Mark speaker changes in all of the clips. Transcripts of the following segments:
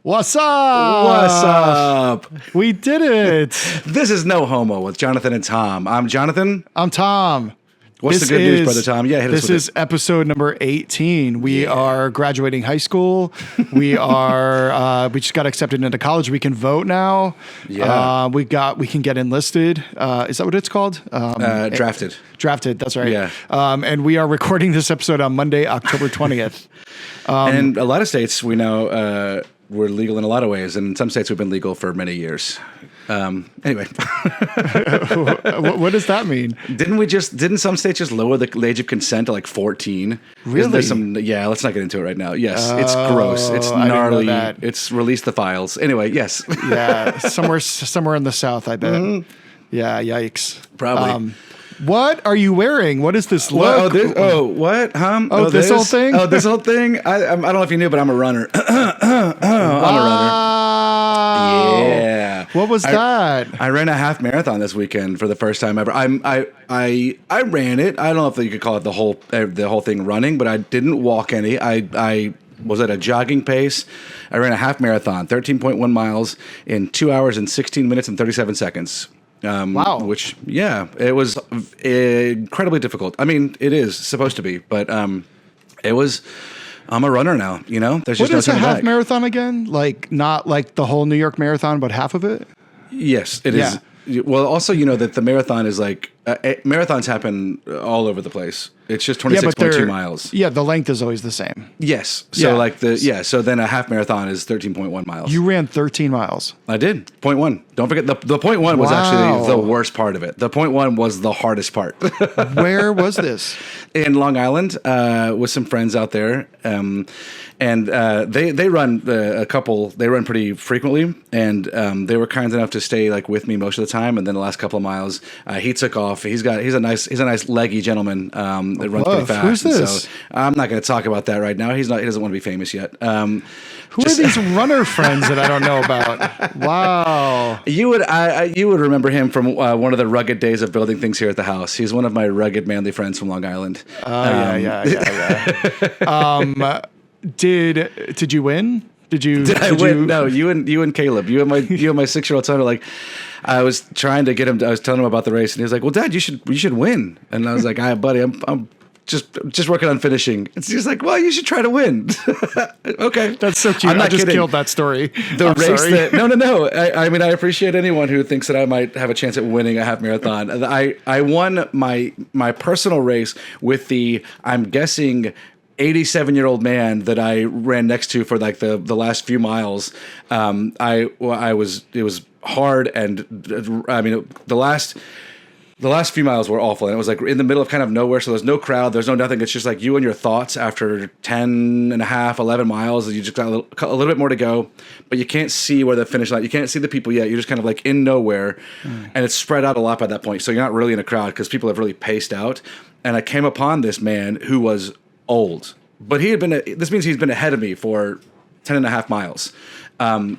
Speaker 1: What's up?
Speaker 2: What's up?
Speaker 1: We did it.
Speaker 2: This is No Homo with Jonathan and Tom. I'm Jonathan.
Speaker 1: I'm Tom.
Speaker 2: What's the good news, brother Tom? Yeah, hit us
Speaker 1: This
Speaker 2: with
Speaker 1: is episode number 18. We are graduating high school. We are. We just got accepted into college. We can vote now.
Speaker 2: Yeah.
Speaker 1: We can get enlisted. Is that what it's called?
Speaker 2: Drafted.
Speaker 1: Drafted. That's right.
Speaker 2: Yeah.
Speaker 1: And we are recording this episode on Monday, October 20th.
Speaker 2: And a lot of states we know we're legal in a lot of ways, and in some states we've been legal for many years. Anyway,
Speaker 1: What does that mean?
Speaker 2: Didn't some states just lower the age of consent to like 14?
Speaker 1: Really?
Speaker 2: Let's not get into it right now. Yes, it's gross. It's
Speaker 1: I didn't know
Speaker 2: gnarly.
Speaker 1: that.
Speaker 2: It's release the files. Anyway, yes.
Speaker 1: Yeah, somewhere in the South, I bet.
Speaker 2: Mm-hmm.
Speaker 1: Yeah, yikes.
Speaker 2: Probably.
Speaker 1: What are you wearing? What is this look?
Speaker 2: What?
Speaker 1: This whole thing?
Speaker 2: Oh, this whole thing? I don't know if you knew, but I'm a runner. I'm a runner. Yeah.
Speaker 1: What was that?
Speaker 2: I ran a half marathon this weekend for the first time ever. I ran it. I don't know if you could call it the whole thing running, but I didn't walk any. I was at a jogging pace. I ran a half marathon, 13.1 miles in 2 hours and 16 minutes and 37 seconds.
Speaker 1: Wow.
Speaker 2: Which, it was incredibly difficult. I mean, it is supposed to be, but it was. I'm a runner now, you know? There's just
Speaker 1: What is
Speaker 2: no
Speaker 1: a
Speaker 2: turning
Speaker 1: half
Speaker 2: back.
Speaker 1: marathon again? Like, not like the whole New York Marathon, but half of it?
Speaker 2: Yes, it is. Well, also, you know that the marathon is like marathons happen all over the place. It's just 26.2 miles.
Speaker 1: Yeah, the length is always the same.
Speaker 2: Yes. So
Speaker 1: Yeah.
Speaker 2: so then a half marathon is 13.1 miles.
Speaker 1: You ran 13 miles.
Speaker 2: I did. 0.1. Don't forget the 0.1 was actually the worst part of it. The 0.1 was the hardest part.
Speaker 1: Where was this?
Speaker 2: In Long Island, with some friends out there. And they run a couple. They run pretty frequently, and they were kind enough to stay like with me most of the time. And then the last couple of miles, he took off. He's a nice leggy gentleman that runs pretty fast.
Speaker 1: Who's this?
Speaker 2: So I'm not going to talk about that right now. He doesn't want to be famous yet.
Speaker 1: Who are these runner friends that I don't know about? Wow.
Speaker 2: You would remember him from one of the rugged days of building things here at the house. He's one of my rugged manly friends from Long Island.
Speaker 1: Yeah. Did you win?
Speaker 2: Did I win? No, you and Caleb, you and my 6-year-old son are like, I was trying to get him. I was telling him about the race, and he was like, "Well, Dad, you should win." And I was like, "Buddy, I'm just working on finishing." It's just like, "Well, you should try to win." Okay,
Speaker 1: That's so cute. I just killed that story.
Speaker 2: No. I mean, I appreciate anyone who thinks that I might have a chance at winning a half marathon. I won my personal race with I'm guessing, 87-year-old man that I ran next to for like the last few miles. It was hard, and I mean the last few miles were awful, and it was like in the middle of kind of nowhere, so there's no crowd, there's no nothing. It's just like you and your thoughts after 10 and a half, 11 miles. You just got a little bit more to go, but you can't see where the finish line, you can't see the people yet. You're just kind of like in nowhere, and it's spread out a lot by that point, so you're not really in a crowd because people have really paced out. And I came upon this man who was old, but this means he's been ahead of me for 10 and a half miles. And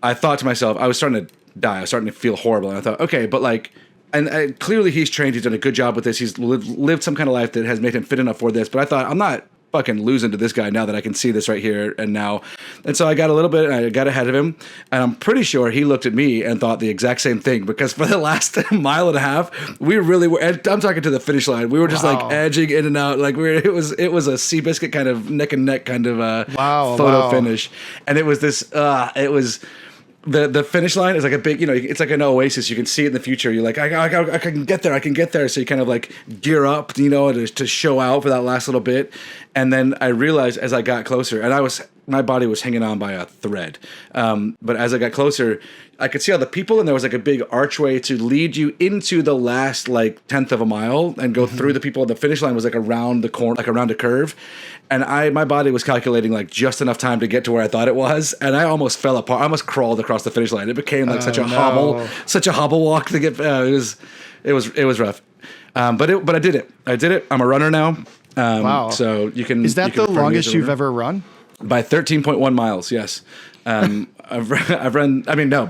Speaker 2: I thought to myself, I was starting to die. I was starting to feel horrible. And I thought, okay, but like, and clearly he's trained. He's done a good job with this. He's lived some kind of life that has made him fit enough for this. But I thought, I'm not fucking losing to this guy now that I can see this right here and now. And so I got a little bit, and I got ahead of him. And I'm pretty sure he looked at me and thought the exact same thing, because for the last mile and a half, we really were, and I'm talking to the finish line, we were just like edging in and out. Like it was a Seabiscuit kind of neck and neck kind of photo finish. And it was this, the finish line is like a big, it's like an oasis. You can see it in the future. You're like, I can get there. So you kind of like gear up, to show out for that last little bit. And then I realized as I got closer, and my body was hanging on by a thread. But as I got closer, I could see all the people, and there was like a big archway to lead you into the last like 10th of a mile and go through the people. The finish line was like around the corner, like around a curve. And my body was calculating like just enough time to get to where I thought it was. And I almost fell apart. I almost crawled across the finish line. It became like such a hobble walk to get, it was rough. But I did it. I'm a runner now.
Speaker 1: Wow.
Speaker 2: So you can.
Speaker 1: Is that the longest you've ever run?
Speaker 2: By 13.1 miles, yes. I've run. I mean, no.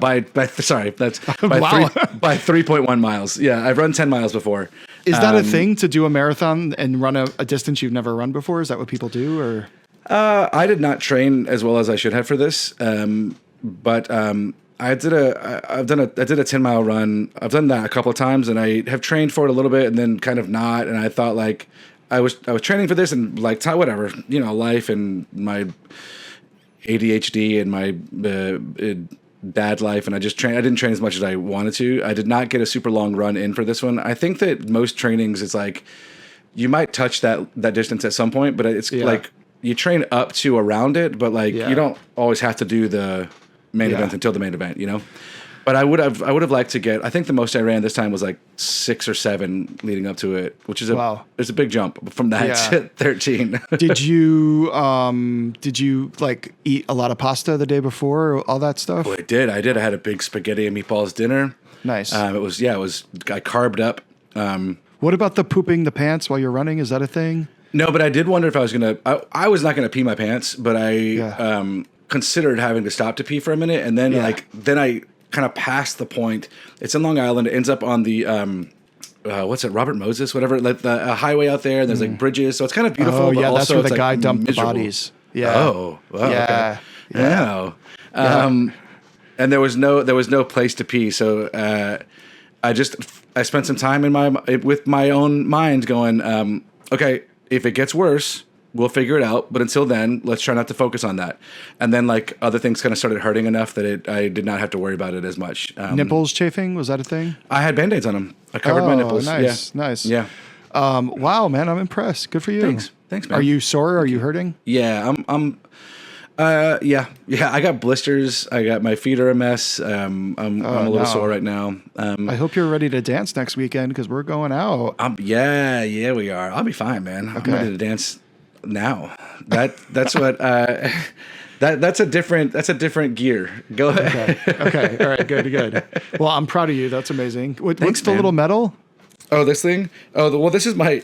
Speaker 2: Sorry, that's by
Speaker 1: Wow.
Speaker 2: by 3.1 miles. Yeah, I've run 10 miles before.
Speaker 1: Is that a thing, to do a marathon and run a distance you've never run before? Is that what people do, or?
Speaker 2: I did not train as well as I should have for this, but I did a 10-mile run. I've done that a couple of times, and I have trained for it a little bit, and then kind of not. And I thought like I was training for this, and like whatever, life and my ADHD and my dad life, and I didn't train as much as I wanted to. I did not get a super long run in for this one. I think that most trainings, it's like you might touch that distance at some point, but it's like you train up to around it, but like you don't always have to do the main event until the main event, But I would have liked to get. I think the most I ran this time was like 6 or 7 leading up to it, which is it's a big jump from that to 13.
Speaker 1: Did you like eat a lot of pasta the day before, all that stuff?
Speaker 2: Oh, I did. I had a big spaghetti and meatballs dinner.
Speaker 1: Nice.
Speaker 2: I carved up.
Speaker 1: What about the pooping the pants while you're running? Is that a thing?
Speaker 2: No, but I did wonder if I was I was not gonna pee my pants, but I considered having to stop to pee for a minute, and then then I kind of past the point. It's in Long Island. It ends up on the what's it, Robert Moses, whatever, like the highway out there. And there's like bridges, so it's kind of beautiful.
Speaker 1: Oh
Speaker 2: but
Speaker 1: yeah, that's
Speaker 2: also
Speaker 1: where the guy dumped
Speaker 2: miserable.
Speaker 1: the bodies. Yeah.
Speaker 2: Oh. Wow,
Speaker 1: yeah.
Speaker 2: Okay. Yeah. And there was no place to pee, so I spent some time with my own mind going, okay, if it gets worse, we'll figure it out. But until then, let's try not to focus on that. And then like other things kind of started hurting enough that I did not have to worry about it as much.
Speaker 1: Nipples chafing, was that a thing?
Speaker 2: I had Band-Aids on them. I covered my nipples.
Speaker 1: Nice.
Speaker 2: Yeah.
Speaker 1: Wow, man, I'm impressed. Good for you.
Speaker 2: Thanks, man.
Speaker 1: Are you sore? Are you hurting?
Speaker 2: Yeah, yeah. I got blisters. My feet are a mess. I'm a little sore right now.
Speaker 1: I hope you're ready to dance next weekend because we're going out.
Speaker 2: Yeah, we are. I'll be fine, man. Okay. I'm ready to dance now. That's what. That's a different gear. Go ahead.
Speaker 1: Okay. All right. Good. Well, I'm proud of you. That's amazing. What's the
Speaker 2: man.
Speaker 1: little medal?
Speaker 2: Oh, this thing. Oh, well, this is my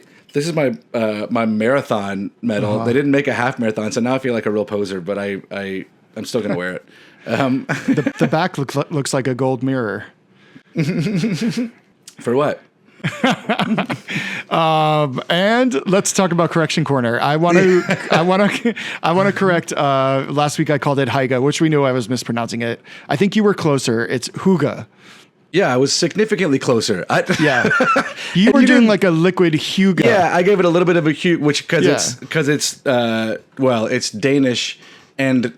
Speaker 2: my marathon medal. They didn't make a half marathon, so now I feel like a real poser. But I'm still gonna wear it.
Speaker 1: The back looks like a gold mirror.
Speaker 2: For what?
Speaker 1: And let's talk about Correction Corner. I want to correct. Last week I called it Haiga, which we knew I was mispronouncing it. I think you were closer. It's Huga.
Speaker 2: Yeah, I was significantly closer.
Speaker 1: You were doing like a liquid Huga.
Speaker 2: Yeah, I gave it a little bit of a Huga, which because it's Danish and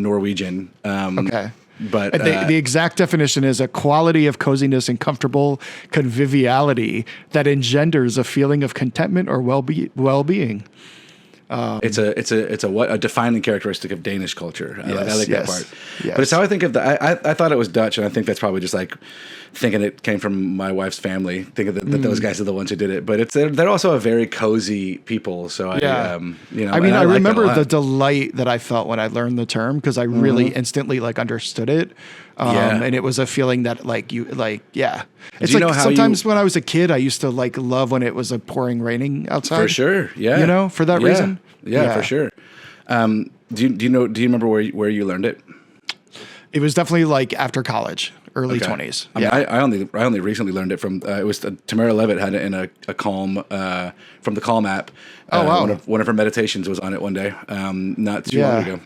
Speaker 2: Norwegian. Okay. But
Speaker 1: the exact definition is a quality of coziness and comfortable conviviality that engenders a feeling of contentment or well-being.
Speaker 2: It's a defining characteristic of Danish culture. I like that part.
Speaker 1: Yes.
Speaker 2: But it's how I think of I thought it was Dutch, and I think that's probably just like thinking it came from my wife's family, thinking that those guys are the ones who did it. But they're also a very cozy people. So I
Speaker 1: remember the delight that I felt when I learned the term because I really instantly like understood it. And it was a feeling that It's like sometimes when I was a kid, I used to like love when it was pouring raining outside.
Speaker 2: For sure. Yeah.
Speaker 1: For that reason.
Speaker 2: Yeah, for sure. Do you remember where you learned it?
Speaker 1: It was definitely like after college, early 20s.
Speaker 2: I only recently learned it from it was Tamara Levitt had it in a Calm from the Calm app.
Speaker 1: Oh wow!
Speaker 2: One of her meditations was on it one day, not too long ago.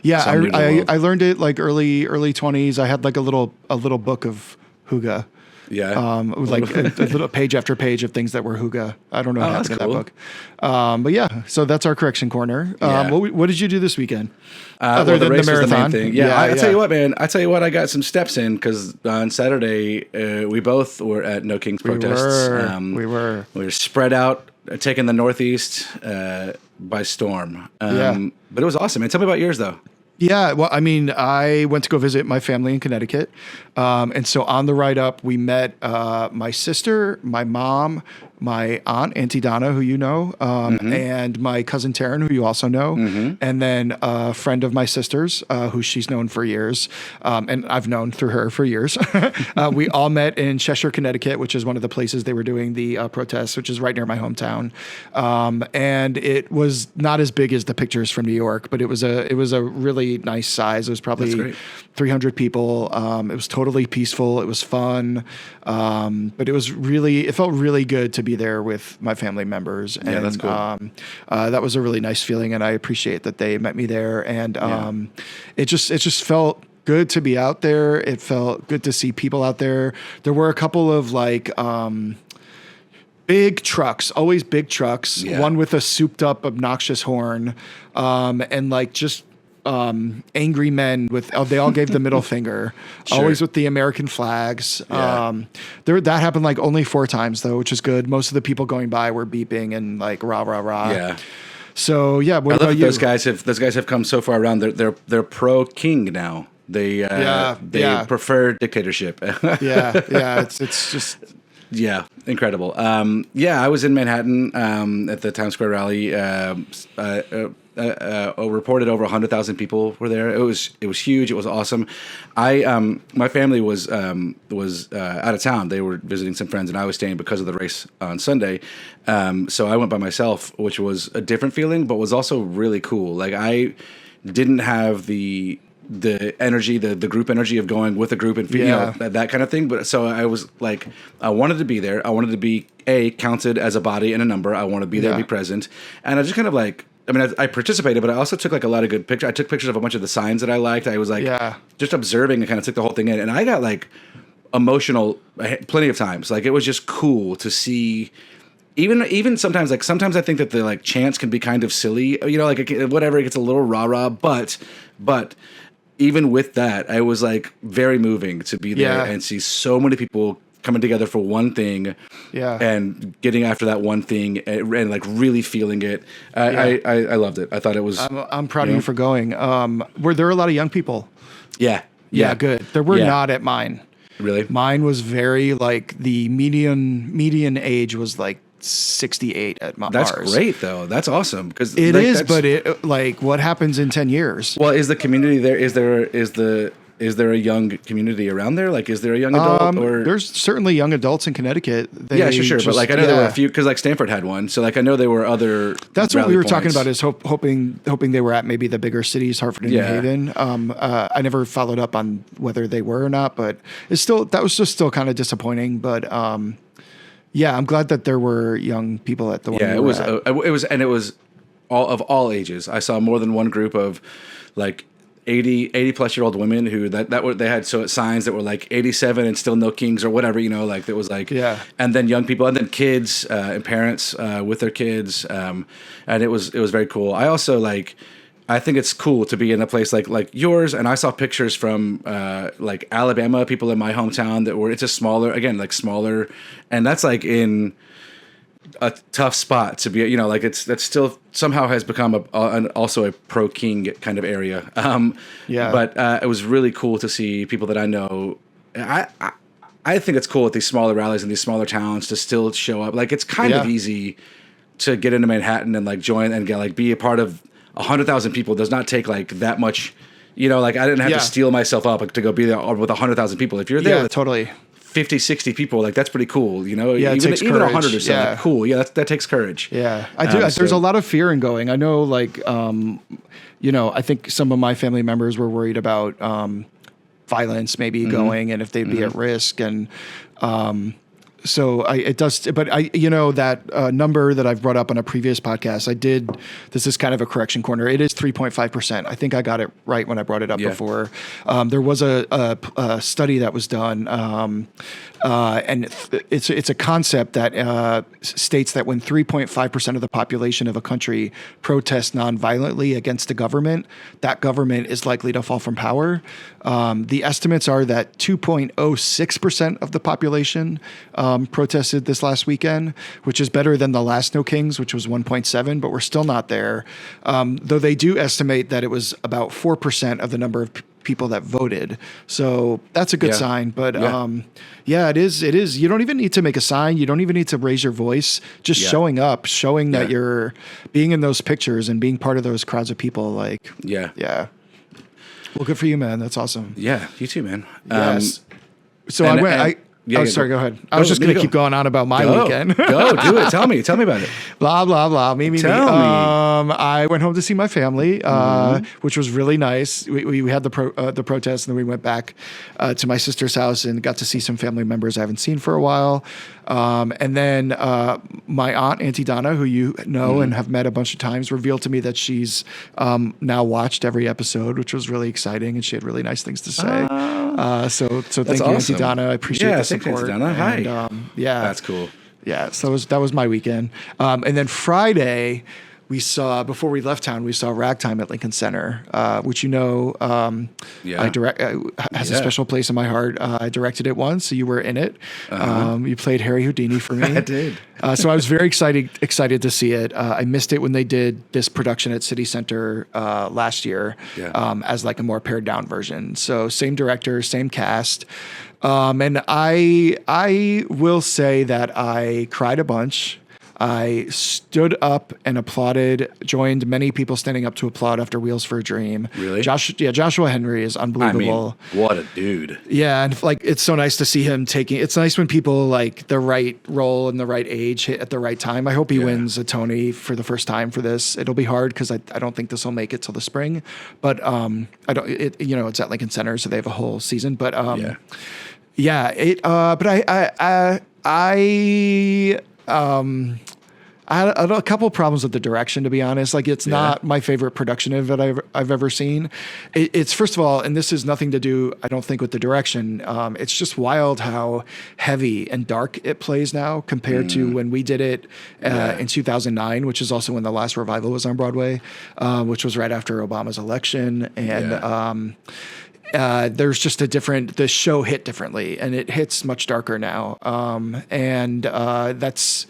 Speaker 1: Yeah, so I learned it like early 20s. I had like a little book of Huga.
Speaker 2: Yeah.
Speaker 1: Like a little page after page of things that were Huga. I don't know what happened in that book. But yeah, so that's our Correction Corner. What did you do this weekend? Other than the marathon?
Speaker 2: Thing. I tell you what, man. I got some steps in because on Saturday we both were at No Kings protests.
Speaker 1: We were
Speaker 2: spread out, taking the Northeast by storm. But it was awesome. And tell me about yours, though.
Speaker 1: Yeah, well, I mean, I went to go visit my family in Connecticut. And so on the ride up, we met my sister, my mom, my aunt, Auntie Donna, who you know, and my cousin Taryn, who you also know, and then a friend of my sister's, who she's known for years, and I've known through her for years. We all met in Cheshire, Connecticut, which is one of the places they were doing the protests, which is right near my hometown. And it was not as big as the pictures from New York, but it was a really nice size. It was probably 300 people. It was totally peaceful. It was fun. But it felt really good to be be there with my family members. And
Speaker 2: that's cool.
Speaker 1: That was a really nice feeling, and I appreciate that they met me there. And it just felt good to be out there. It felt good to see people out there. There were a couple of like big trucks, always big trucks, one with a souped up obnoxious horn, and like just angry men with they all gave the middle finger, always with the American flags. That happened like only 4 times though, which is good. Most of the people going by were beeping and like rah rah rah. So what about you?
Speaker 2: Those guys have come so far around. They're pro king now. They prefer dictatorship.
Speaker 1: It's just
Speaker 2: incredible. I was in Manhattan at the Times Square rally. Reported over 100,000 people were there. It was huge. It was awesome. My family was out of town. They were visiting some friends, and I was staying because of the race on Sunday. So I went by myself, which was a different feeling, but was also really cool. Like I didn't have the energy, the group energy of going with a group and that kind of thing. But so I was like, I wanted to be there. I wanted to be counted as a body and a number. I want to be there, be present. And I just kind of like, I mean, I participated, but I also took like a lot of good pictures. I took pictures of a bunch of the signs that I liked. I was like just observing and kind of took the whole thing in. And I got like emotional plenty of times. Like it was just cool to see. Even sometimes I think that the like chants can be kind of silly, like whatever, it gets a little rah-rah, but even with that, I was like very moving to be there and see so many people coming together for one thing and getting after that one thing and like really feeling it. I loved it. I thought it was,
Speaker 1: I'm proud of you for going. Were there a lot of young people?
Speaker 2: Yeah,
Speaker 1: good. There were not at mine.
Speaker 2: Really?
Speaker 1: Mine was very like the median age was like 68 at ours.
Speaker 2: That's great though. That's awesome because
Speaker 1: it like, is. But it like what happens in 10 years?
Speaker 2: Well, is the community there? Is there a young community around there? Like, is there a young adult? Or
Speaker 1: there's certainly young adults in Connecticut.
Speaker 2: Sure. But like, I know there were a few because like Stanford had one. So like, I know there were other.
Speaker 1: That's what we were talking about. Is hoping they were at maybe the bigger cities, Hartford and New Haven. I never followed up on whether they were or not, but that was just still kind of disappointing. But I'm glad that there were young people at the one.
Speaker 2: Yeah, it was all ages. I saw more than one group of like 80 plus year old women who they had signs that were like 87 and still no kings or whatever, like that was like, and then young people and then kids and parents with their kids. And it was very cool. I also I think it's cool to be in a place like yours. And I saw pictures from like Alabama, people in my hometown it's a smaller, and that's like in a tough spot to be, that's still somehow has become also a pro king kind of area. But it was really cool to see people that I know. I think it's cool at these smaller rallies in these smaller towns to still show up. Like it's kind of easy to get into Manhattan and like join and get like be a part of 100,000 people. Does not take like that much. Like I didn't have to steel myself up to go be there with 100,000 people. If you're there,
Speaker 1: totally.
Speaker 2: 50, 60 people, like that's pretty cool,
Speaker 1: Yeah,
Speaker 2: even 100 or so, like, cool. Yeah, that takes courage.
Speaker 1: Yeah, I do. There's a lot of fear in going. I know, like, I think some of my family members were worried about violence, maybe going, and if they'd be at risk, and so it does. But that number that I've brought up on a previous podcast, this is kind of a correction corner. It is 3.5%. I think I got it right when I brought it up before. There was a study that was done, and it's a concept that states that when 3.5% of the population of a country protests nonviolently against a government, that government is likely to fall from power. The estimates are that 2.06% of the population protested this last weekend, which is better than the last No Kings, which was 1.7, but we're still not there. Though they do estimate that it was about 4% of the number of people that voted. So that's a good sign. But it is. You don't even need to make a sign. You don't even need to raise your voice. Just showing up, showing that you're being in those pictures and being part of those crowds of people. Like, Well, good for you, man. That's awesome.
Speaker 2: Yeah, you too, man.
Speaker 1: Yes. So I
Speaker 2: Yeah,
Speaker 1: sorry. Go ahead. I was just going to keep going on about my weekend.
Speaker 2: Go, do it. Tell me about it.
Speaker 1: Blah blah blah. Me.
Speaker 2: Tell me.
Speaker 1: I went home to see my family, which was really nice. We had the protest, and then we went back to my sister's house and got to see some family members I haven't seen for a while. And then my aunt, Auntie Donna, who you know and have met a bunch of times, revealed to me that she's now watched every episode, which was really exciting, and she had really nice things to say. So thank you, Auntie Donna. I appreciate the support.
Speaker 2: Thanks, Auntie Donna. Hi.
Speaker 1: And,
Speaker 2: that's cool.
Speaker 1: Yeah, so that was my weekend. And then Friday, before we left town, we saw Ragtime at Lincoln Center, which has a special place in my heart. I directed it once, so you were in it. You played Harry Houdini for me.
Speaker 2: I did.
Speaker 1: So I was very excited to see it. I missed it when they did this production at City Center last year as like a more pared down version. So same director, same cast. And I will say that I cried a bunch. I stood up and applauded, joined many people standing up to applaud after Wheels for a Dream.
Speaker 2: Really?
Speaker 1: Joshua Henry is unbelievable.
Speaker 2: I mean, what a dude.
Speaker 1: Yeah, and like it's so nice to see him it's nice when people like the right role and the right age hit at the right time. I hope he wins a Tony for the first time for this. It'll be hard because I don't think this will make it till the spring. But it's at Lincoln Center, so they have a whole season. But I had a couple of problems with the direction, to be honest. Like, it's not my favorite production of it I've ever seen. It's first of all, and this has nothing to do, I don't think, with the direction. It's just wild how heavy and dark it plays now compared to when we did it in 2009, which is also when the last revival was on Broadway, which was right after Obama's election. And there's just the show hit differently, and it hits much darker now. And that's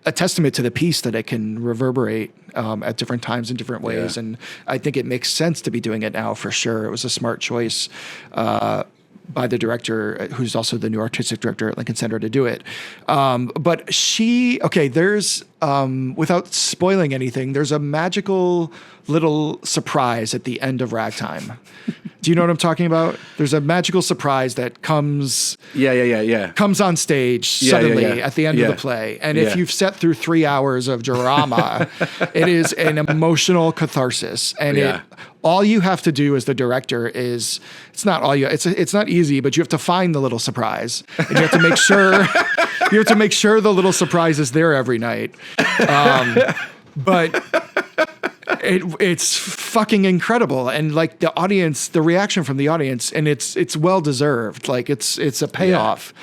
Speaker 1: a testament to the piece that it can reverberate at different times in different ways. And I think it makes sense to be doing it now for sure. It was a smart choice by the director, who's also the new artistic director at Lincoln Center, to do it. But there's, without spoiling anything, there's a magical little surprise at the end of Ragtime. Do you know what I'm talking about? There's a magical surprise that comes on stage suddenly at the end of the play. And if you've sat through 3 hours of drama, it is an emotional catharsis. And all you have to do as the director is, it's not easy, but you have to find the little surprise. And you have to make sure the little surprise is there every night. But it's fucking incredible, and like the audience, the reaction from the audience, and it's well deserved. Like it's a payoff.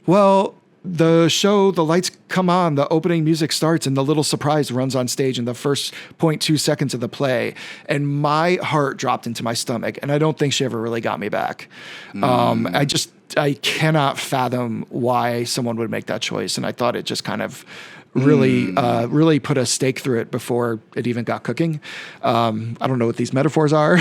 Speaker 1: Well, the show, the lights come on, the opening music starts, and the little surprise runs on stage in the first 0.2 seconds of the play, and my heart dropped into my stomach, and I don't think she ever really got me back. I cannot fathom why someone would make that choice, and I thought it just kind of really put a stake through it before it even got cooking. I don't know what these metaphors are.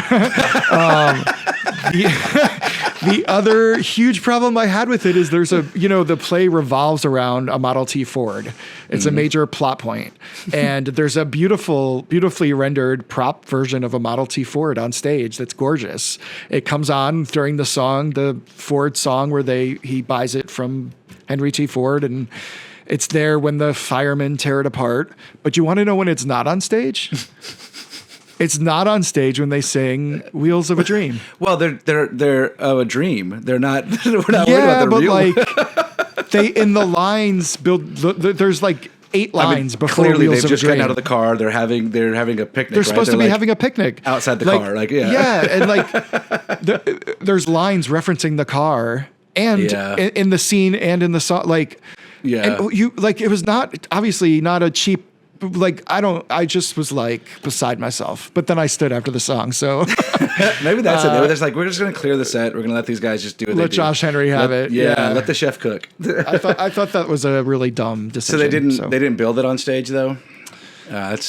Speaker 1: The other huge problem I had with it is the play revolves around a Model T Ford. It's a major plot point. And there's a beautifully rendered prop version of a Model T Ford on stage that's gorgeous. It comes on during the Ford song where he buys it from Henry T. Ford, and it's there when the firemen tear it apart. But you want to know when it's not on stage? It's not on stage when they sing "Wheels of a Dream."
Speaker 2: Well, they're a dream. They're not. We're not worried about the real.
Speaker 1: Like they in the lines build. There's like 8 lines before
Speaker 2: clearly
Speaker 1: Wheels
Speaker 2: they've
Speaker 1: of
Speaker 2: just
Speaker 1: a Dream.
Speaker 2: gotten out of the car. They're having a picnic.
Speaker 1: They're supposed to be having a picnic
Speaker 2: outside the car.
Speaker 1: And like there's lines referencing the car and in the scene and in the song. Like and it was obviously not a cheap. Like I just was like beside myself, but then I stood after the song. So
Speaker 2: maybe that's it. They were just like, we're just going to clear the set. We're going to let these guys just do what they do.
Speaker 1: Let Josh Henry have it.
Speaker 2: Yeah, let the chef cook.
Speaker 1: I thought that was a really dumb decision.
Speaker 2: So they didn't build it on stage though.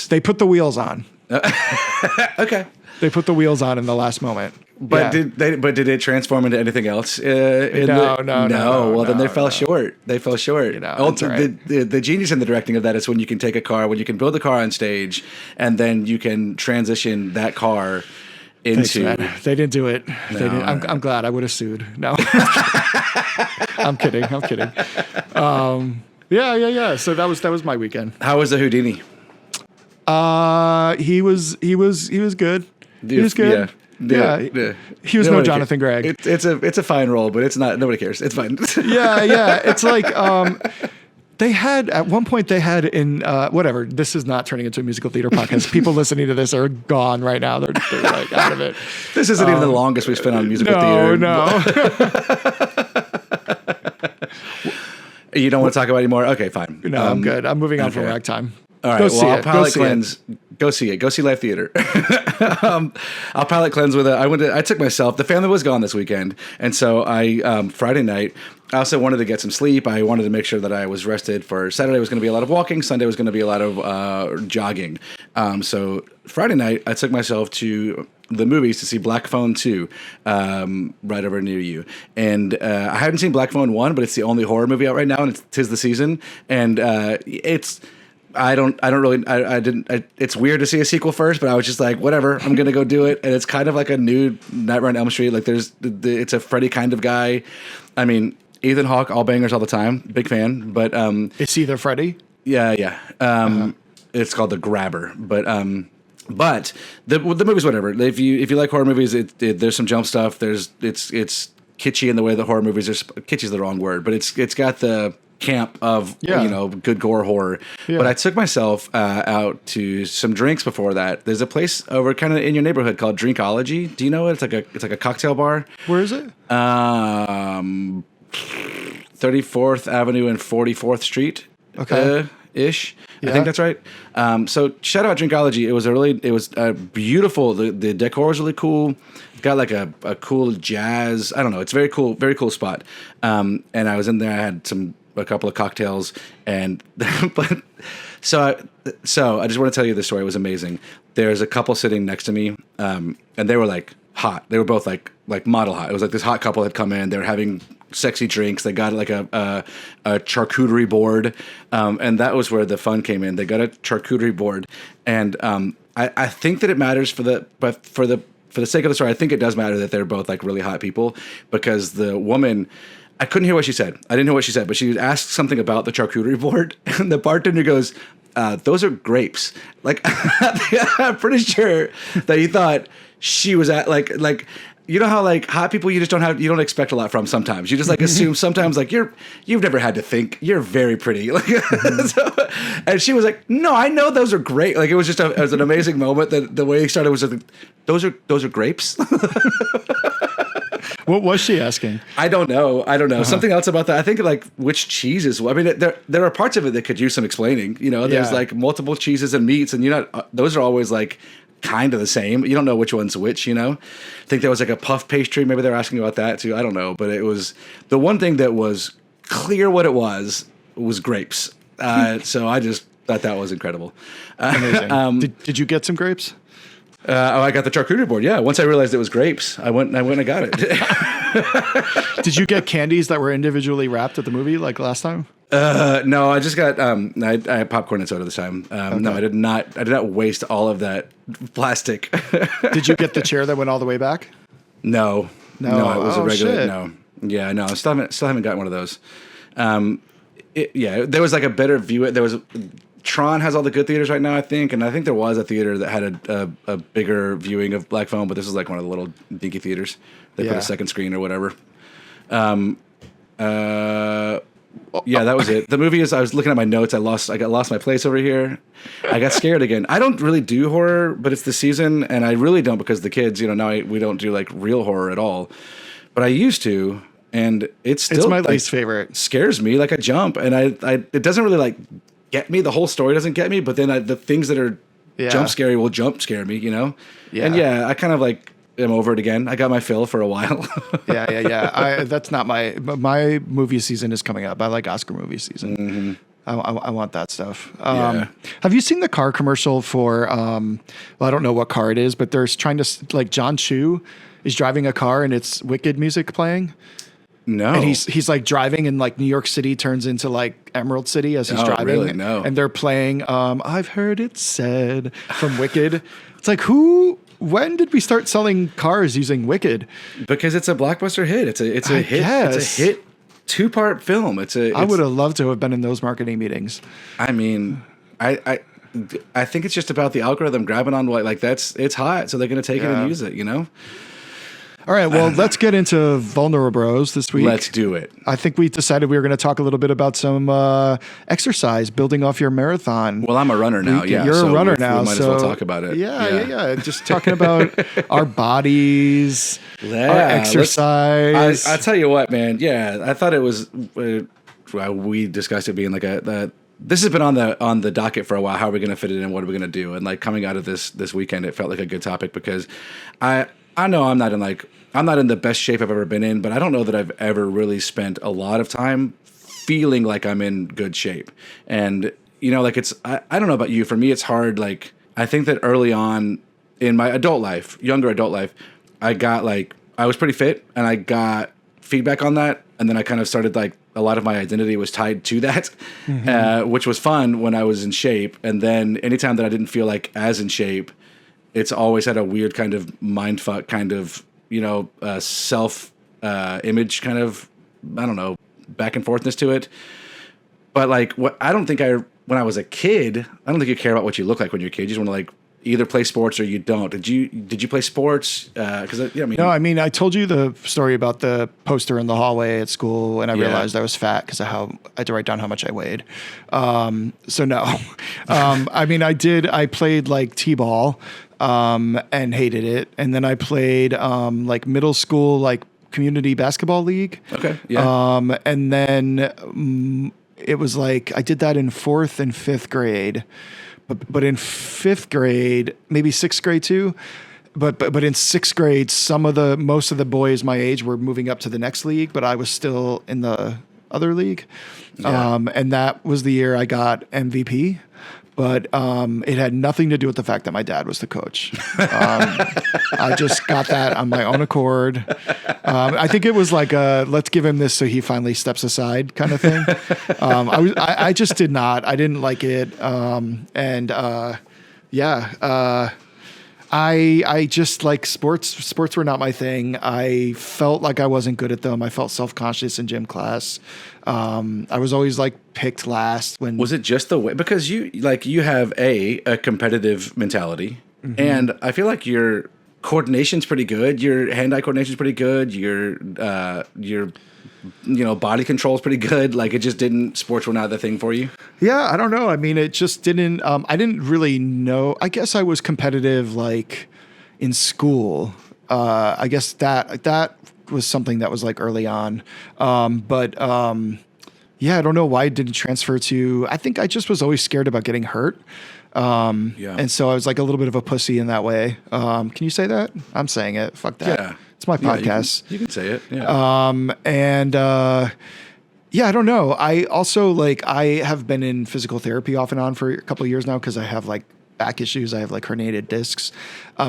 Speaker 1: They put the wheels on.
Speaker 2: Okay.
Speaker 1: They put the wheels on in the last moment.
Speaker 2: But did it transform into anything else?
Speaker 1: No.
Speaker 2: Well, then they fell short. They fell short. The genius in the directing of that is when you can take a car, when you can build a car on stage, and then you can transition that car into.
Speaker 1: Thanks, man. They didn't do it. They didn't. I'm glad. I would have sued. No, I'm kidding. Yeah. So that was my weekend.
Speaker 2: How was the Houdini?
Speaker 1: He was good. He was good. Yeah. He was no Jonathan Gregg.
Speaker 2: It's a fine role, but it's not. Nobody cares. It's fine.
Speaker 1: Yeah. It's like they had at one point in whatever. This is not turning into a musical theater podcast. People listening to this are gone right now. They're like out of it.
Speaker 2: This isn't even the longest we've spent on musical theater.
Speaker 1: No.
Speaker 2: You don't want to talk about it anymore? Okay, fine.
Speaker 1: No, I'm good. I'm moving on from ragtime.
Speaker 2: All right. I'll palate cleanse. Go see it. Go see Live Theater. I'll palate cleanse with it. I took myself. The family was gone this weekend, and so I Friday night. I also wanted to get some sleep. I wanted to make sure that I was rested for Saturday. Was going to be a lot of walking. Sunday was going to be a lot of jogging. So Friday night, I took myself to the movies to see Black Phone 2, right over near you. And I hadn't seen Black Phone 1, but it's the only horror movie out right now, and it's 'tis the season. And it's. I didn't. It's weird to see a sequel first, but I was just like, whatever, I'm gonna go do it. And it's kind of like a new Nightmare on Elm Street. Like it's a Freddy kind of guy. I mean, Ethan Hawke, all bangers all the time. Big fan. But
Speaker 1: it's either Freddy.
Speaker 2: Yeah. It's called The Grabber. But the movie's whatever. If you like horror movies, there's some jump stuff. It's kitschy in the way the horror movies are. Kitschy is the wrong word, but it's got the camp of good gore horror. But I took myself out to some drinks before that. There's a place over kind of in your neighborhood called Drinkology. Do you know it? It's like a cocktail bar.
Speaker 1: Where is it?
Speaker 2: 34th Avenue and 44th Street.
Speaker 1: Okay.
Speaker 2: Ish. Yeah. I think that's right. So shout out Drinkology. It was beautiful. The decor was really cool. It's got like a cool jazz. I don't know. It's very cool spot. And I was in there. I had a couple of cocktails, and so I just want to tell you the story. It was amazing. There's a couple sitting next to me, and they were like hot. They were both like model hot. It was like this hot couple had come in. They were having sexy drinks. They got like a charcuterie board, and that was where the fun came in. They got a charcuterie board, and I think that it matters for the sake of the story. I think it does matter that they're both like really hot people, because the woman. I couldn't hear what she said. I didn't know what she said, but she asked something about the charcuterie board, and the bartender goes, "Those are grapes." Like, I'm pretty sure that he thought she was at like you know how like hot people you don't expect a lot from sometimes. You just like assume sometimes like you've never had to think. You're very pretty. Like, and she was like, "No, I know those are great." Like it was just it was an amazing moment. That the way he started was like, "Those are grapes."
Speaker 1: What was she asking?
Speaker 2: I don't know. Something else about that. I think like which cheeses. I mean, there are parts of it that could use some explaining. You know, there's like multiple cheeses and meats, and those are always like kind of the same. You don't know which one's which. You know, I think there was like a puff pastry. Maybe they're asking about that too. I don't know, but it was the one thing that was clear what it was grapes. So I just thought that was incredible.
Speaker 1: Amazing. Did you get some grapes?
Speaker 2: I got the charcuterie board. Yeah, once I realized it was grapes, I went and got it.
Speaker 1: Did you get candies that were individually wrapped at the movie like last time?
Speaker 2: No, I just got I had popcorn and soda this time. Okay. No, I did not waste all of that plastic.
Speaker 1: Did you get the chair that went all the way back?
Speaker 2: No, it was a regular.
Speaker 1: Shit.
Speaker 2: No, yeah, no, I still haven't gotten one of those. There was like a better view. There was. Tron has all the good theaters right now, I think, and I think there was a theater that had a bigger viewing of Black Phone, but this was like one of the little dinky theaters. They put a second screen or whatever. That was it. The movie is. I was looking at my notes. I lost my place over here. I got scared again. I don't really do horror, but it's the season, and I really don't because the kids. Now we don't do like real horror at all, but I used to, and it's
Speaker 1: my least favorite.
Speaker 2: Scares me like a jump, and it doesn't really like. Get me. The whole story doesn't get me, but then the things that are jump scary will jump scare me, Yeah. And I kind of like am over it again. I got my fill for a while.
Speaker 1: Yeah. That's not my movie season is coming up. I like Oscar movie season. Mm-hmm. I want that stuff. Have you seen the car commercial for, I don't know what car it is, but they're trying to, like John Chu is driving a car and it's Wicked music playing.
Speaker 2: No.
Speaker 1: And he's like driving and like New York City turns into like Emerald City as he's driving.
Speaker 2: Really? No.
Speaker 1: And they're playing I've Heard It Said from Wicked. It's like who when did we start selling cars using Wicked?
Speaker 2: Because it's a blockbuster hit. It's a hit.
Speaker 1: guess.
Speaker 2: It's a hit 2-part film.
Speaker 1: I would have loved to have been in those marketing meetings.
Speaker 2: I mean, I think it's just about the algorithm grabbing on like it's hot, so they're going to take it and use it, you know?
Speaker 1: All right, well, let's get into Vulnerable Bros this week.
Speaker 2: Let's do it.
Speaker 1: I think we decided we were going to talk a little bit about some exercise, building off your marathon.
Speaker 2: Well, I'm a runner now, yeah.
Speaker 1: You're a runner now,
Speaker 2: we might as well talk about it.
Speaker 1: Yeah. Just talking about our bodies, our exercise.
Speaker 2: I tell you what, man. Yeah, I thought it was. We discussed it being like this has been on the docket for a while. How are we going to fit it in? What are we going to do? And like coming out of this weekend, it felt like a good topic because I know I'm not in the best shape I've ever been in, but I don't know that I've ever really spent a lot of time feeling like I'm in good shape. And you know, like I don't know about you. For me, it's hard. Like I think that early on in my younger adult life, I was pretty fit, and I got feedback on that, and then I kind of started like a lot of my identity was tied to that, which was fun when I was in shape. And then anytime that I didn't feel like as in shape, it's always had a weird kind of mindfuck kind of, you know, self image kind of, I don't know, back and forthness to it. But like when I was a kid, I don't think you care about what you look like when you're a kid. You just want to like either play sports or you don't. Did you play sports?
Speaker 1: No, I mean, I told you the story about the poster in the hallway at school, and I realized I was fat because of how I had to write down how much I weighed. So no, I mean, I played like t-ball, and hated it. And then I played, like middle school, like community basketball league.
Speaker 2: Okay. Yeah.
Speaker 1: And then it was like, I did that in 4th and 5th grade. But in 5th grade, maybe 6th grade too, but in 6th grade, most of the boys my age were moving up to the next league, but I was still in the other league. Yeah. And that was the year I got MVP. But it had nothing to do with the fact that my dad was the coach. I just got that on my own accord. I think it was like let's give him this so he finally steps aside kind of thing. I just did not. I didn't like it. I just like sports. Sports were not my thing. I felt like I wasn't good at them. I felt self-conscious in gym class. I was always like picked last when.
Speaker 2: Was it just the way? Because you have a competitive mentality, and I feel like your coordination's pretty good. Your hand-eye coordination's pretty good. Your body control's pretty good. Like sports were not the thing for you.
Speaker 1: Yeah, I don't know. I mean, it just didn't. I didn't really know. I guess I was competitive like in school. I guess that was something that was like early on. I don't know why it didn't transfer to. I think I just was always scared about getting hurt. And so I was like a little bit of a pussy in that way. Can you say that? I'm saying it. Fuck that.
Speaker 2: Yeah.
Speaker 1: It's my podcast.
Speaker 2: You can say it. Yeah.
Speaker 1: I don't know. I also I have been in physical therapy off and on for a couple of years now because I have like back issues. I have like herniated discs.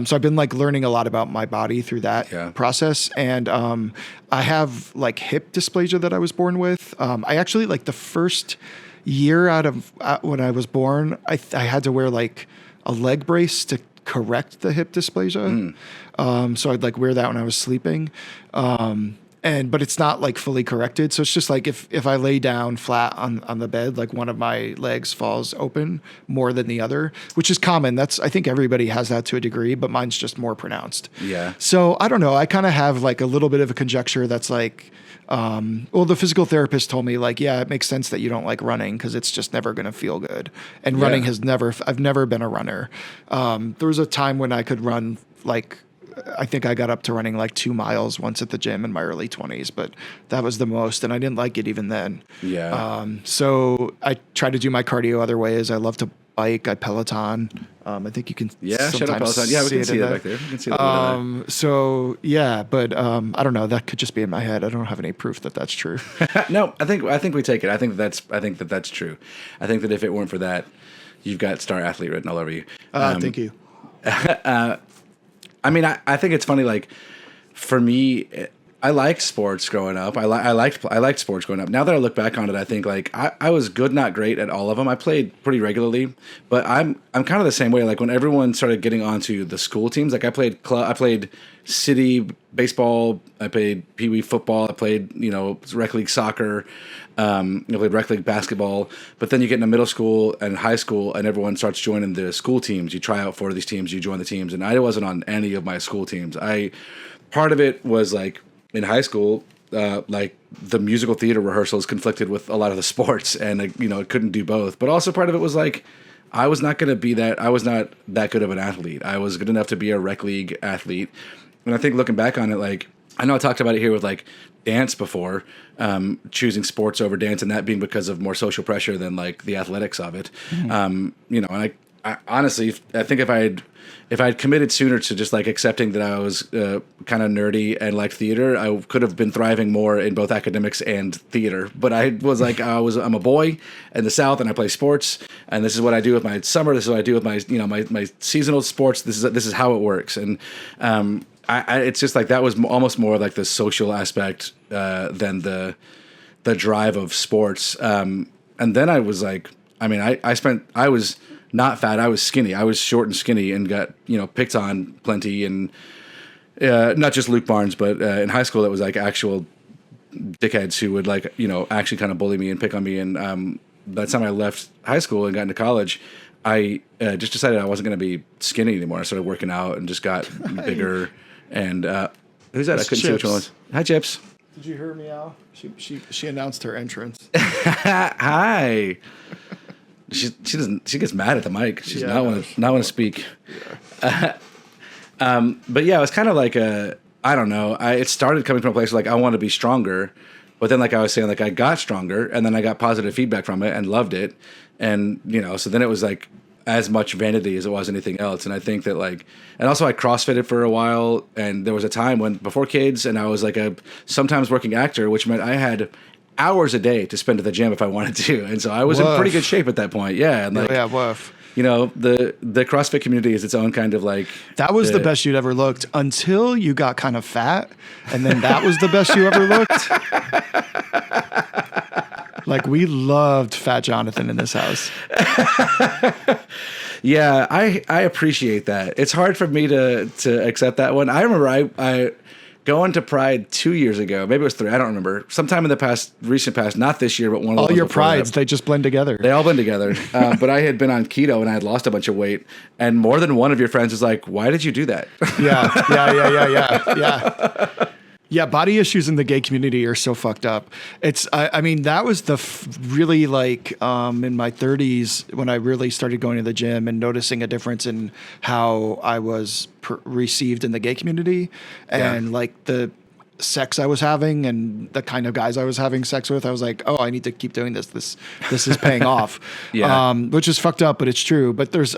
Speaker 1: So I've been like learning a lot about my body through that process. And I have like hip dysplasia that I was born with. I actually like the first year out of when I was born, I had to wear like a leg brace to correct the hip dysplasia. So I'd like wear that when I was sleeping. But it's not like fully corrected. So it's just like if I lay down flat on the bed, like one of my legs falls open more than the other, which is common. I think everybody has that to a degree, but mine's just more pronounced.
Speaker 2: Yeah.
Speaker 1: So I don't know. I kind of have like a little bit of a conjecture that's like, the physical therapist told me like, yeah, it makes sense that you don't like running because it's just never going to feel good. And running I've never been a runner. There was a time when I could run like, I think I got up to running like 2 miles once at the gym in my early 20s, but that was the most, and I didn't like it even then.
Speaker 2: Yeah.
Speaker 1: So I try to do my cardio other ways. I love to bike. I Peloton. I think you can.
Speaker 2: Yeah, shout out Peloton. Yeah, we can see that back there. We can see that.
Speaker 1: So yeah, but I don't know. That could just be in my head. I don't have any proof that that's true.
Speaker 2: No, I think we take it. I think that's true. I think that if it weren't for that, you've got star athlete written all over you.
Speaker 1: Thank you.
Speaker 2: I mean, I think it's funny, like, for me, I liked sports growing up. I liked sports growing up. Now that I look back on it, I think like I was good, not great at all of them. I played pretty regularly, but I'm kind of the same way. Like when everyone started getting onto the school teams, like I played city baseball, I played pee wee football, I played rec league soccer, I played rec league basketball. But then you get into middle school and high school, and everyone starts joining the school teams. You try out for these teams, you join the teams, and I wasn't on any of my school teams. Part of it was like. In high school, like the musical theater rehearsals conflicted with a lot of the sports, and it couldn't do both. But also part of it was like I was not going to be that. I was not that good of an athlete. I was good enough to be a rec league athlete, and I think looking back on it, like I know I talked about it here with like dance before, choosing sports over dance, and that being because of more social pressure than like the athletics of it. And I honestly, I think if I had committed sooner to just like accepting that I was kind of nerdy and liked theater, I could have been thriving more in both academics and theater. But I was like, I'm a boy in the South and I play sports, and this is what I do with my summer. This is what I do with my my seasonal sports. This is how it works. And it's just like that was almost more like the social aspect than the drive of sports. And then I was like, I was not fat. I was skinny. I was short and skinny and got, picked on plenty. And not just Luke Barnes, but in high school, it was like actual dickheads who would like, actually kind of bully me and pick on me. And by the time I left high school and got into college, I just decided I wasn't going to be skinny anymore. I started working out and just got bigger. And who's that? I couldn't see which one it was. Hi, Chips.
Speaker 1: Did you hear me out? She announced her entrance.
Speaker 2: Hi. She gets mad at the mic. She's not want to speak. Yeah. But yeah, it was kind of like I don't know. It started coming from a place where, like I want to be stronger, but then like I was saying, like I got stronger, and then I got positive feedback from it and loved it, and so then it was like as much vanity as it was anything else. And I think that like, and also I CrossFitted for a while, and there was a time when before kids, and I was like a sometimes working actor, which meant I had hours a day to spend at the gym if I wanted to, and so I was in pretty good shape at that point. Yeah, and like
Speaker 1: woof.
Speaker 2: The CrossFit community is its own kind of like.
Speaker 1: That was the best you'd ever looked until you got kind of fat, and then that was the best you ever looked. Like we loved Fat Jonathan in this house.
Speaker 2: Yeah, I appreciate that. It's hard for me to accept that one. I remember I going to Pride 2 years ago, maybe it was 3, I don't remember. Sometime in the recent past, not this year, but one of
Speaker 1: all your prides, they just blend together.
Speaker 2: They all blend together. But I had been on keto and I had lost a bunch of weight, and more than one of your friends was like, "Why did you do that?" Yeah. Yeah, body issues in the gay community are so fucked up. I mean, that was really like in my 30s when I really started going to the gym and noticing a difference in how I was received in the gay community, and like the sex I was having and the kind of guys I was having sex with. I was like, oh, I need to keep doing this. This is paying off. Which is fucked up, but it's true. But there's,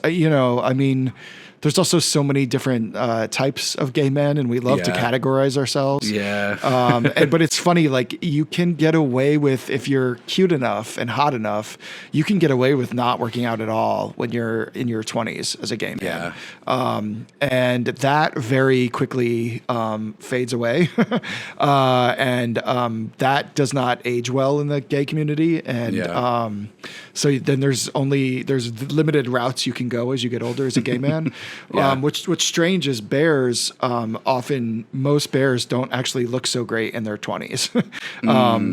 Speaker 2: there's also so many different types of gay men, and we love to categorize ourselves. But it's funny, like you can get away with, if you're cute enough and hot enough, you can get away with not working out at all when you're in your 20s as a gay man. And that very quickly fades away. That does not age well in the gay community. And so then there's limited routes you can go as you get older as a gay man. What's strange is bears, often most bears don't actually look so great in their 20s.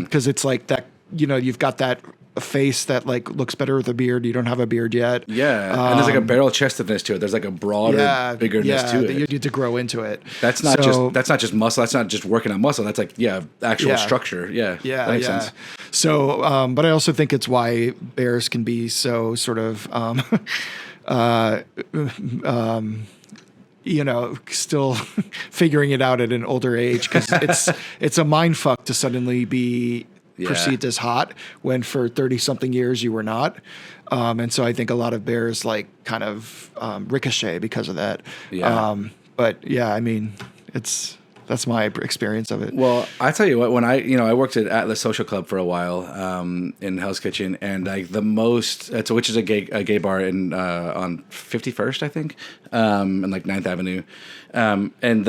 Speaker 2: Because it's like that, you've got that face that like looks better with a beard. You don't have a beard yet. And there's like a barrel chestedness to it. There's like a broader, biggerness to it.
Speaker 1: You need to grow into it.
Speaker 2: That's not just muscle. That's not just working on muscle. That's like actual structure. That makes sense.
Speaker 1: So, but I also think it's why bears can be so sort of still figuring it out at an older age, because it's a mind fuck to suddenly be perceived as hot when for 30 something years you were not. And so I think a lot of bears like kind of ricochet because of that. But yeah, I mean, that's my experience of it.
Speaker 2: Well, I tell you what, when I worked at Atlas Social Club for a while in Hell's Kitchen, and like the most, which is a gay bar in on 51st, I think, and like 9th Avenue, and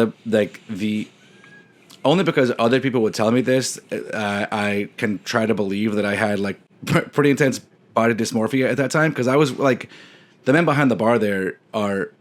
Speaker 2: only because other people would tell me this, I can try to believe that I had like pretty intense body dysmorphia at that time, because I was like, the men behind the bar there are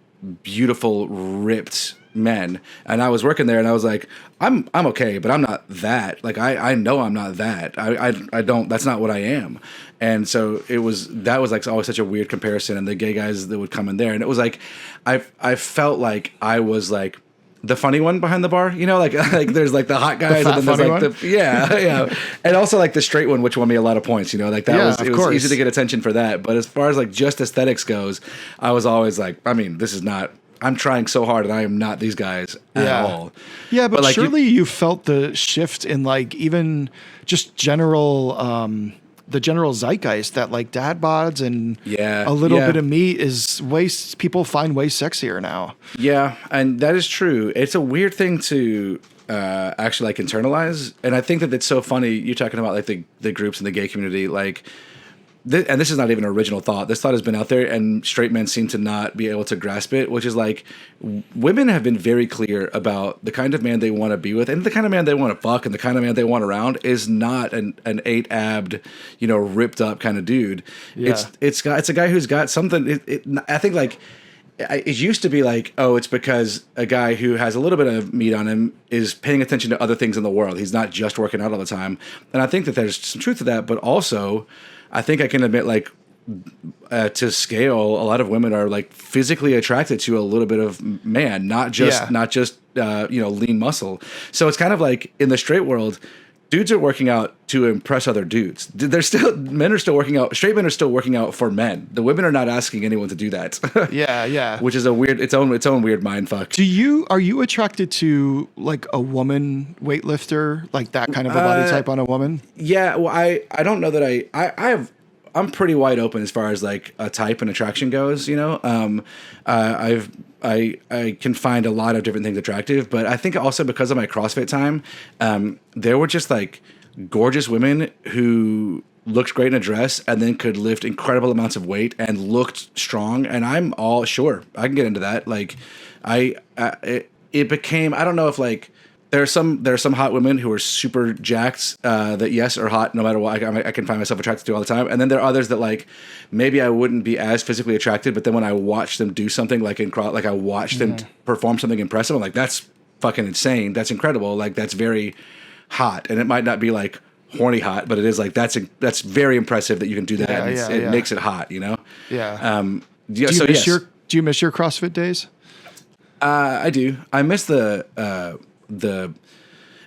Speaker 2: beautiful, ripped men, and I was working there, and I was like, I'm okay, but I'm not that. Like I know I'm not that. I don't. That's not what I am. And so that was like always such a weird comparison. And the gay guys that would come in there, and it was like, I felt like I was like the funny one behind the bar, you know, like there's like the hot guys, and then there's like yeah, and also like the straight one, which won me a lot of points, you know, like that it was easy to get attention for that. But as far as like just aesthetics goes, I was always like, I mean, this is not. I'm trying so hard, and I am not these guys at all.
Speaker 1: Yeah, but
Speaker 2: like,
Speaker 1: surely you felt the shift in like even just general. The general zeitgeist that like dad bods and a little bit of meat is people find way sexier now. Yeah,
Speaker 2: and that is true. It's a weird thing to actually like internalize, and I think that it's so funny. You're talking about like the groups in the gay community, like. And this is not even an original thought. This thought has been out there, and straight men seem to not be able to grasp it, which is like women have been very clear about the kind of man they want to be with, and the kind of man they want to fuck, and the kind of man they want around is not an 8-abbed, ripped up kind of dude. Yeah. It's a guy who's got something. I think like it used to be like, oh, it's because a guy who has a little bit of meat on him is paying attention to other things in the world. He's not just working out all the time, and I think that there's some truth to that, but also. I think I can admit, like, to scale, a lot of women are like physically attracted to a little bit of man, not just lean muscle. So it's kind of like in the straight world, dudes are working out to impress other dudes. Men are still working out. Straight men are still working out for men. The women are not asking anyone to do that.
Speaker 1: Yeah.
Speaker 2: Which is its own weird mind fuck.
Speaker 1: Are you attracted to like a woman weightlifter, like that kind of a body type on a woman?
Speaker 2: Yeah. Well, I don't know that I'm pretty wide open as far as like a type and attraction goes. I can find a lot of different things attractive, but I think also because of my CrossFit time, there were just like gorgeous women who looked great in a dress and then could lift incredible amounts of weight and looked strong. And I'm all sure I can get into that. Like it became, I don't know if like, there are some hot women who are super jacked that yes are hot no matter what I can find myself attracted to all the time, and then there are others that like maybe I wouldn't be as physically attracted, but then when I watch them do something like I watch them perform something impressive, I'm like, that's fucking insane, that's incredible, like that's very hot, and it might not be like horny hot, but it is like that's very impressive that you can do that. It makes it hot,
Speaker 1: Yeah.
Speaker 2: Do you
Speaker 1: miss your CrossFit days?
Speaker 2: I do. I miss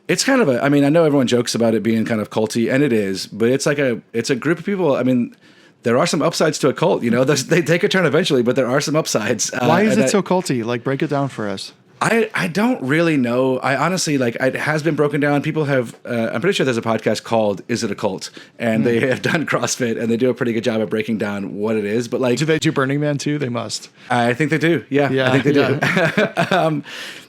Speaker 2: it's kind of I mean, I know everyone jokes about it being kind of culty, and it is, but it's a group of people. I mean, there are some upsides to a cult, they take a turn eventually, but there are some upsides.
Speaker 1: Why is it so culty? Like, break it down for us.
Speaker 2: I don't really know. I honestly, like, it has been broken down. People have, I'm pretty sure there's a podcast called Is It a Cult? And they have done CrossFit, and they do a pretty good job of breaking down what it is. But like,
Speaker 1: do they do Burning Man too? They must.
Speaker 2: I think they do. Yeah, I think they do.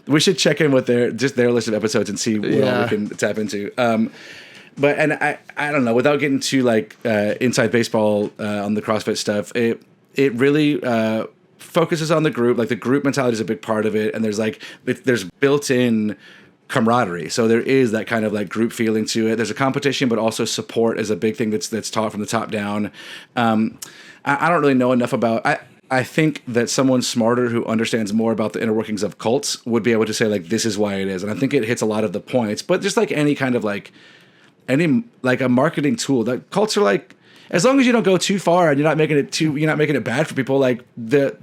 Speaker 2: We should check in with their list of episodes and see what all we can tap into. But I don't know, without getting too like inside baseball on the CrossFit stuff, it really focuses on the group. Like the group mentality is a big part of it, and there's built-in camaraderie. So there is that kind of like group feeling to it. There's a competition, but also support is a big thing that's taught from the top down. I don't really know enough about. I think that someone smarter who understands more about the inner workings of cults would be able to say like, this is why it is. And I think it hits a lot of the points, but just like any kind of like a marketing tool, that cults are like, as long as you don't go too far and you're not making it bad for people, like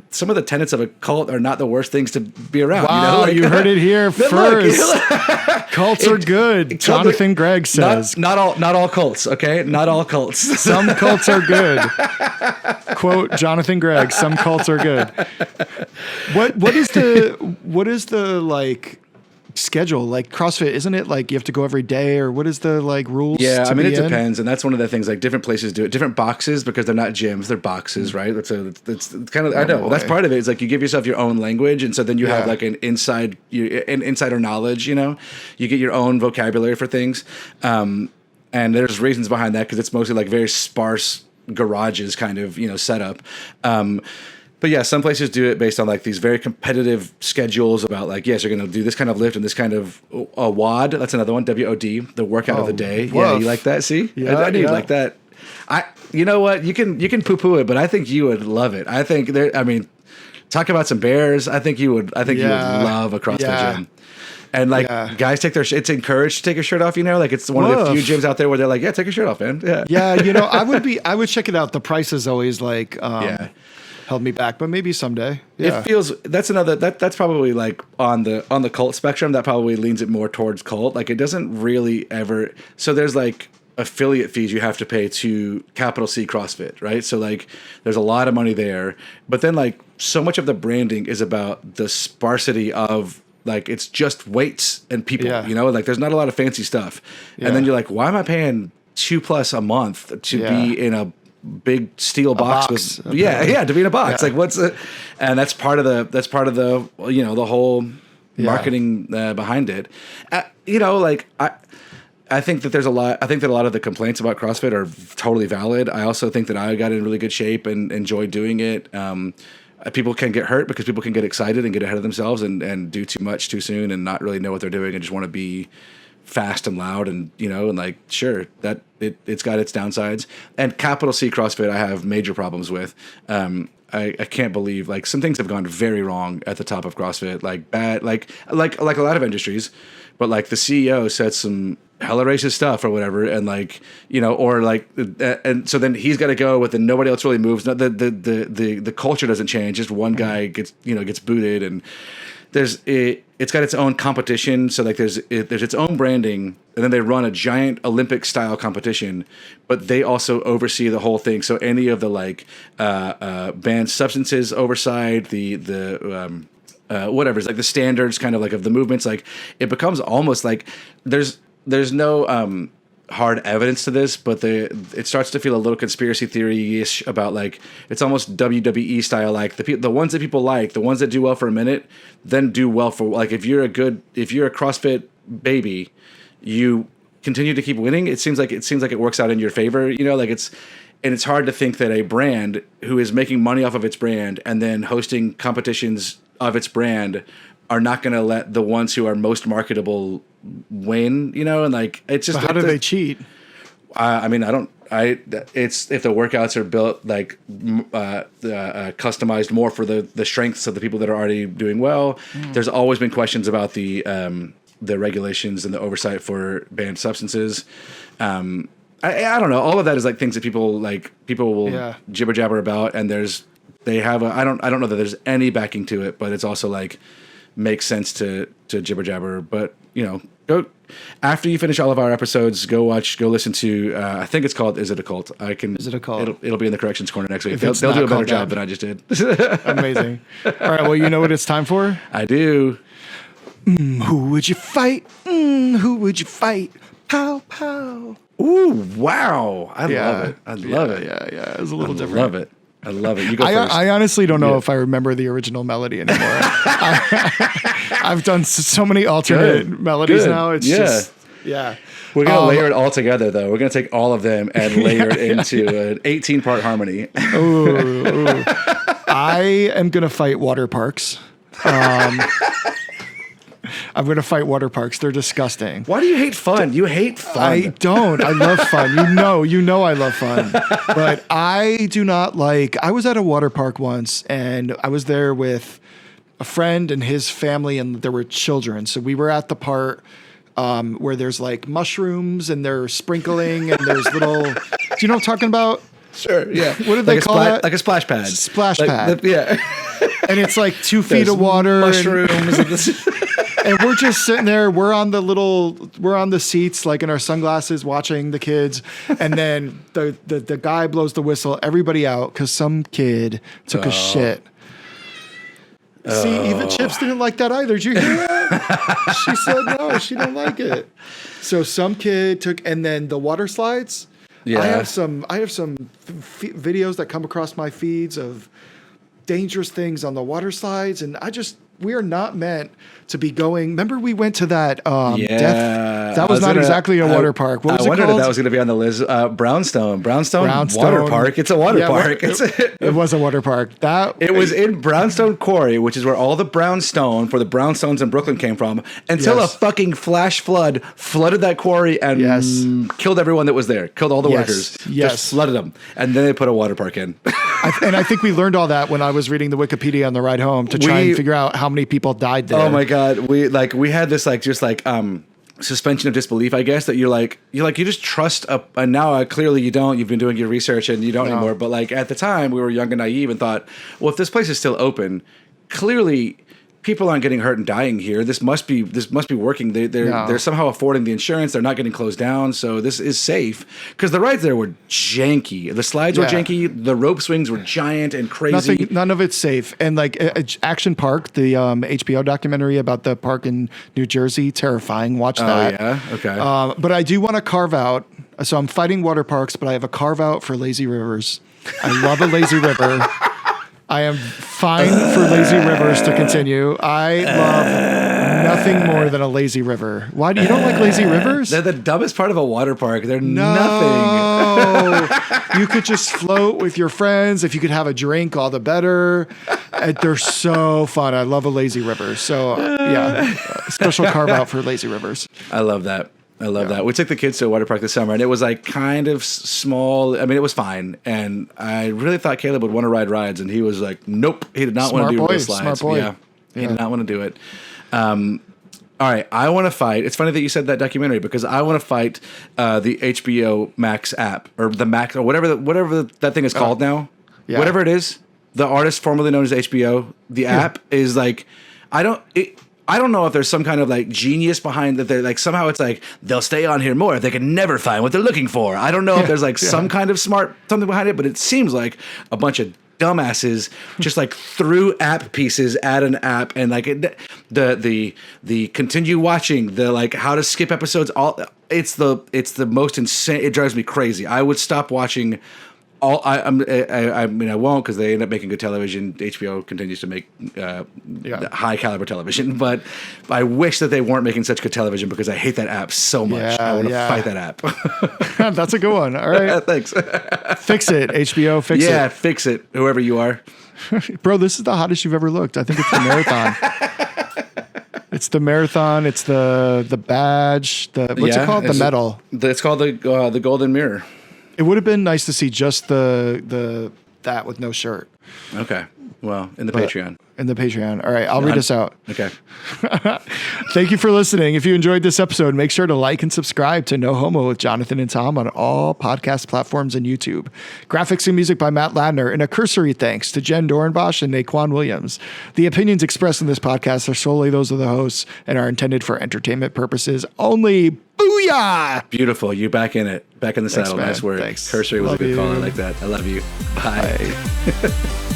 Speaker 2: some of the tenets of a cult are not the worst things to be around.
Speaker 1: Wow, you heard it here first. Cults are good. Jonathan Gregg says.
Speaker 2: Not all cults, okay? Not all cults.
Speaker 1: Some cults are good. Quote Jonathan Gregg, some cults are good. What is the like schedule? Like CrossFit, isn't it like you have to go every day, or what is the like rules?
Speaker 2: Yeah, I mean it depends, and that's one of the things. Like different places do it, different boxes, because they're not gyms, they're boxes, right? It's kind of I know that's part of it. It's like you give yourself your own language, and so then you have like an insider knowledge. You get your own vocabulary for things, and there's reasons behind that because it's mostly like very sparse garages kind of setup. But yeah, some places do it based on like these very competitive schedules about like, yes, you're going to do this kind of lift and this kind of WOD. That's another one, WOD, the workout of the day.
Speaker 1: Woof.
Speaker 2: Yeah, you like that? See?
Speaker 1: Yeah,
Speaker 2: I knew you'd like that. You know what? You can poo-poo it, but I think you would love it. I think talk about some bears. I think you would love a CrossFit gym. And like guys it's encouraged to take your shirt off, like it's one of the few gyms out there where they're like, yeah, take your shirt off, man. Yeah.
Speaker 1: Yeah. I would check it out. The price is always like, held me back, but maybe someday. Yeah.
Speaker 2: It feels that's probably like on the cult spectrum. That probably leans it more towards cult. Like it doesn't really ever. So there's like affiliate fees you have to pay to capital C CrossFit, right? So like there's a lot of money there, but then like so much of the branding is about the sparsity of like it's just weights and people, like there's not a lot of fancy stuff. And then you're like, why am I paying $2+ a month to be in a big steel box with to be in a box? Like what's it? And that's part of the the whole marketing behind it. I think that I think that a lot of the complaints about CrossFit are totally valid. I also think that I got in really good shape and enjoyed doing it. People can get hurt because people can get excited and get ahead of themselves and do too much too soon and not really know what they're doing and just want to be fast and loud and like sure that it's got its downsides. And capital C CrossFit I have major problems with. I can't believe like some things have gone very wrong at the top of CrossFit, like bad, like a lot of industries, but like the CEO said some hella racist stuff or whatever, and like or like and so then he's got to go with, and nobody else really moves. The culture doesn't change. Just one guy gets booted, and it's got its own competition. So like there's its own branding, and then they run a giant Olympic style competition, but they also oversee the whole thing. So any of the like banned substances oversight, the whatever, it's like the standards kind of like of the movements, like it becomes almost like there's no hard evidence to this, but it starts to feel a little conspiracy theory-ish about like it's almost WWE style, like the ones that people like, the ones that do well for a minute, then do well for like if you're a CrossFit baby, you continue to keep winning. It seems like it works out in your favor, like it's hard to think that a brand who is making money off of its brand and then hosting competitions of its brand are not going to let the ones who are most marketable win, and like it's just.
Speaker 1: But how do they cheat?
Speaker 2: It's if the workouts are built like customized more for the strengths of the people that are already doing well. There's always been questions about the regulations and the oversight for banned substances. I don't know. All of that is like things that people will jibber jabber about, and I don't know that there's any backing to it, but it's also like makes sense to jibber jabber. But go after you finish all of our episodes, go listen to I think it's called Is It a Cult? Is It a Cult? It'll be in the corrections corner next week. They'll do a better job than I just did.
Speaker 1: Amazing. All right, well, you know what it's time for?
Speaker 2: I do.
Speaker 1: Who would you fight? Who would you fight? Pow pow.
Speaker 2: Ooh, wow. I love it. I love it.
Speaker 1: Yeah. It was a little different.
Speaker 2: I love it. You go first.
Speaker 1: I honestly don't know if I remember the original melody anymore. I've done so many alternate melodies now. It's just,
Speaker 2: We're going to layer it all together, though. We're going to take all of them and layer it into an 18-part harmony.
Speaker 1: Ooh. I am going to fight water parks. I'm going to fight water parks. They're disgusting.
Speaker 2: Why do you hate fun? You hate fun.
Speaker 1: I don't. I love fun. You know I love fun. But I do not like... I was at a water park once, and I was there with a friend and his family, and there were children. So we were at the part where there's like mushrooms, and they're sprinkling, and there's little... Do you know what I'm talking about?
Speaker 2: Sure, yeah.
Speaker 1: What did they call that?
Speaker 2: Like a splash pad.
Speaker 1: Splash pad.
Speaker 2: Yeah.
Speaker 1: And it's like 2 feet of water.
Speaker 2: Mushrooms.
Speaker 1: And we're just sitting there. We're on the seats, like in our sunglasses, watching the kids. And then the guy blows the whistle, everybody out, because some kid took a shit. See, even Chips didn't like that either. Did you hear that? She said no, she didn't like it. So some kid took, and then the water slides. Yeah. I have some videos that come across my feeds of dangerous things on the water slides, and we are not meant to be going. Remember, we went to that
Speaker 2: Yeah.
Speaker 1: That was not exactly a water park. What was
Speaker 2: I
Speaker 1: it
Speaker 2: wondered
Speaker 1: called?
Speaker 2: if that was going to be on the list. Brownstone
Speaker 1: Brownstone
Speaker 2: Water Park. It's a water park.
Speaker 1: It was a water park.
Speaker 2: It was in Brownstone Quarry, which is where all the brownstone for the brownstones in Brooklyn came from, until a fucking flash flood flooded that quarry and killed everyone that was there. Killed all the workers.
Speaker 1: Yes.
Speaker 2: Just flooded them. And then they put a water park in.
Speaker 1: And I think we learned all that when I was reading the Wikipedia on the ride home to try and figure out how many people died there.
Speaker 2: Oh my God. We had this suspension of disbelief, I guess, that you just trust and now clearly you don't. You've been doing your research and you don't anymore. But like at the time we were young and naive and thought, well, if this place is still open, clearly people aren't getting hurt and dying here. This must be working. They're somehow affording the insurance. They're not getting closed down. So this is safe. Because the rides there were janky. The slides were janky. The rope swings were giant and crazy.
Speaker 1: None of it's safe. And like Action Park, the HBO documentary about the park in New Jersey, terrifying. Watch that.
Speaker 2: Oh yeah, okay.
Speaker 1: But I do want to carve out. So I'm fighting water parks, but I have a carve out for lazy rivers. I love a lazy river. I am fine for lazy rivers to continue. I love nothing more than a lazy river. Why do you don't like lazy rivers?
Speaker 2: They're the dumbest part of a water park. They're
Speaker 1: nothing. You could just float with your friends. If you could have a drink, all the better. They're so fun. I love a lazy river. So special carve out for lazy rivers.
Speaker 2: I love that. We took the kids to a water park this summer, and it was like kind of small. I mean, it was fine. And I really thought Caleb would want to ride rides, and he was like, nope. He did not want to do real slides.
Speaker 1: Smart boy.
Speaker 2: Yeah, he did not want to do it. All right, I want to fight. It's funny that you said that documentary because I want to fight the HBO Max app or the Max or whatever that thing is called now. Yeah. Whatever it is, the artist formerly known as HBO, the app is like, I don't know if there's some kind of like genius behind that. They're like somehow it's like they'll stay on here more if they can never find what they're looking for. I don't know if there's like some kind of smart something behind it, but it seems like a bunch of dumbasses just like threw app pieces at an app and like the continue watching, the like how to skip episodes. It's the most insane. It drives me crazy. I would stop watching. I mean, I won't because they end up making good television. HBO continues to make high caliber television, but I wish that they weren't making such good television because I hate that app so much. I want to fight that app.
Speaker 1: That's a good one. All right.
Speaker 2: Thanks.
Speaker 1: Fix it, HBO. Fix it.
Speaker 2: Yeah, fix it, whoever you are.
Speaker 1: Bro, this is the hottest you've ever looked. I think it's the marathon. It's the marathon. It's the badge. What's it called? The medal.
Speaker 2: It's called the Golden Mirror.
Speaker 1: It would have been nice to see just that with no shirt.
Speaker 2: Okay. Well, in the Patreon.
Speaker 1: In the Patreon. All right. I'll read us out.
Speaker 2: Okay.
Speaker 1: Thank you for listening. If you enjoyed this episode, make sure to like and subscribe to No Homo with Jonathan and Tom on all podcast platforms and YouTube. Graphics and music by Matt Ladner, and a cursory thanks to Jen Dorenbosch and Naquan Williams. The opinions expressed in this podcast are solely those of the hosts and are intended for entertainment purposes only. Booyah!
Speaker 2: Beautiful. You're back in it. Back in the saddle.
Speaker 1: Man.
Speaker 2: Nice word.
Speaker 1: Thanks.
Speaker 2: Cursory was
Speaker 1: Love
Speaker 2: a good
Speaker 1: you.
Speaker 2: call. I like that. I love you. Bye.